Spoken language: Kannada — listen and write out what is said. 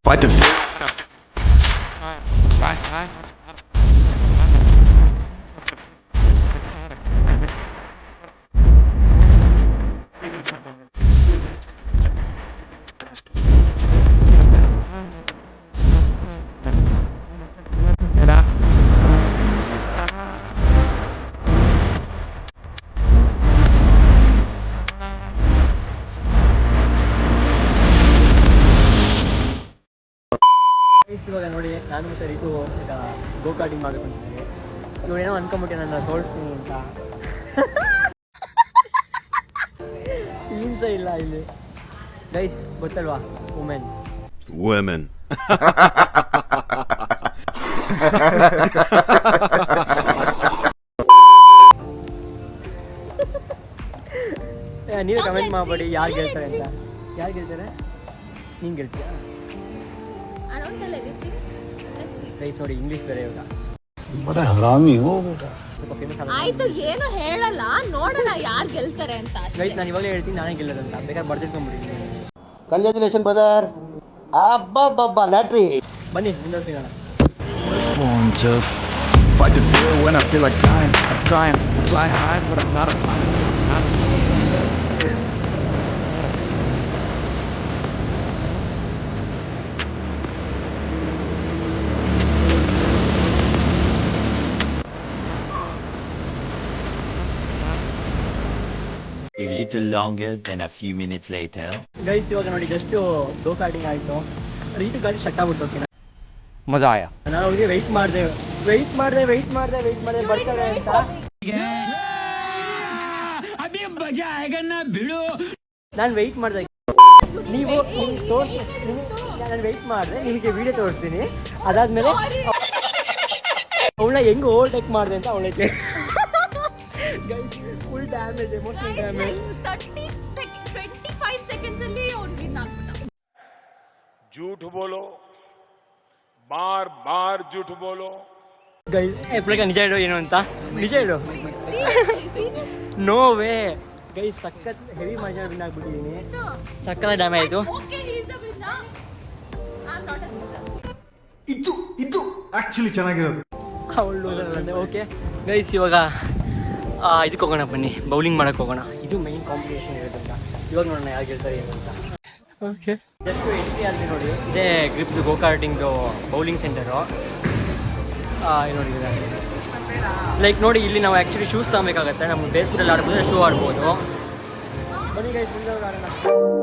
Fight the ಇವಾಗ ನೋಡಿ ನಾನು ಮತ್ತೆ ರೀತು ಈಗ ಗೋ ಕಾರ್ಟಿಂಗ್ ಮಾಡಬೇಕು ಅಂತಿದ್ದೀನಿ. ಇವಳೇನೋ ಅನ್ಕೊಂಬಿಟ್ಟೆ ನನ್ನ ಸೋಲ್ಸ್ತೀನಿ ಅಂತ. ಸೀನ್ಸೇ ಇಲ್ಲ ಇಲ್ಲಿ ಗೈಸ್, ಗೊತ್ತಲ್ವಾ ವುಮೆನ್. ನೀವೇ ಕಮೆಂಟ್ ಮಾಡಬೇಡಿ ಯಾರು ಗೆಲ್ತಾರೆ ಅಂತ. ಯಾರು ಗೆಲ್ತಾರೆ? ನೀನು ಗೆಲ್ತೀಯಾ? ಗೈಸ್ ನೋಡಿ ಇಂಗ್ಲಿಷ್ ಬೇರೆ ಇವಾಗ ಬಡ ಹರಾಮಿ ಹೋ ಬೇಟ. ಸ್ವಲ್ಪ ಫೇಮಸ್ ಆಯ್ತು, ಏನು ಹೇಳಲ್ಲ, ನೋಡೋಣ ಯಾರು ಗೆಲ್ತಾರೆ ಅಂತ. ಗೈಸ್ ನಾನು ಇವಾಗಲೇ ಹೇಳ್ತೀನಿ ನಾನೇ ಗೆಲ್ಲೋದಂತ, ಬೇಕಾದ್ರೆ ಬರ್ತಿಟ್ಕೊಂಡ್ಬಿಡಿ. Congratulation brother. ಅಬ್ಬಬ್ಬಬ್ಬ ಲ್ಯಾಟ್ರಿ. ಬನ್ನಿ ಮುಂದುವರ್ತೀನಿ ನಾನು. born to fight the fear when I feel like dying. I'm trying to fly high, but I'm not a pilot. A little longer than a few minutes later. Guys ಇವಾಗ ನೋಡಿ ಜಸ್ಟ್ ಗೋ ಕಾರ್ಟಿಂಗ್ ಆಯಿತು. ರೀತಿ ಗಾಡಿ ಶಟ್ ಆಗ್ಬಿಟ್ಟು ಓಕೆ. मजा आया. ನಾನು ಅವ್ರಿಗೆ ವೆಯ್ಟ್ ಮಾಡಿದೆ ಬರ್ತಾರೆ ಅಂತ. ನಾನು ವೆಯ್ಟ್ ಮಾಡಿದೆ, ನೀವು ನಾನು ವೆಯ್ಟ್ ಮಾಡಿದೆ, ನಿಮಗೆ ವಿಡಿಯೋ ತೋರಿಸ್ತೀನಿ. ಅದಾದ್ಮೇಲೆ ಅವಳ ಹೆಂಗೆ ಓವರ್ಟೇಕ್ ಮಾಡಿದೆ ಅಂತ ಅವಳಿಗೆ guys full damage, emotional damage. 25 seconds ಅಲ್ಲಿ ಅವ್ನು ವಿನ್ ಆಗ್ಬಿಟ್ಟ. झूठ बोलो, बार बार झूठ बोलो. ಗೈಸ್ ಎಪ್ಪಳಿಗೆ ನಿಜ ಹೇಳು ಏನು ಅಂತ, ನಿಜ ಹೇಳು. ನೋ ವೇ ಗೈಸ್, ಸಖತ್ ಹೆವಿ ಮಜಾ ವಿನ್ ಆಗ್ಬಿಟ್ಟಿದ್ದೀನಿ. ಸಖತ್ ಡ್ಯಾಮೇಜ್ ಆಯಿತು. Okay, he is the winner. I am not a winner. ಇದು ಆಕ್ಚುಲಿ ಚೆನ್ನಾಗಿರೋದು. ಅವಳು ಲೂಸರ್ ಅಂದೆ. ಓಕೆ ಗೈಸ್ ಇವಾಗ ಇದಕ್ಕೆ ಹೋಗೋಣ, ಬನ್ನಿ ಬೌಲಿಂಗ್ ಮಾಡೋಕ್ಕೆ ಹೋಗೋಣ. ಇದು ಮೈನ್ ಕಾಂಪಿಟೇಷನ್ ಇರೋದ್ರಿಂದ ಇವಾಗ ನೋಡೋಣ ಯಾರು ಗೆಲ್ತಾರೆ ಏನು ಅಂತ. ಓಕೆ ಜಸ್ಟ್ ಎಂಟ್ರಿ ಆದ್ವಿ ನೋಡಿ, ಇದೇ ಗ್ರಿಪ್ಸ್ ಗೋ ಕಾರ್ಟಿಂಗ್ದು ಬೌಲಿಂಗ್ ಸೆಂಟರು. ನೋಡಿ ಲೈಕ್ ನೋಡಿ, ಇಲ್ಲಿ ನಾವು ಆ್ಯಕ್ಚುಲಿ ಶೂಸ್ ತಗೋಬೇಕಾಗತ್ತೆ. ನಮ್ಗೆ ಬೇಸ್ಫುಟಲ್ಲಿ ಆಡ್ಬೋದು, ಶೂ ಆಡ್ಬೋದು. ಬನ್ನಿ ಗೈಸ್ ಮುಂದೆ ಆಡೋಣ.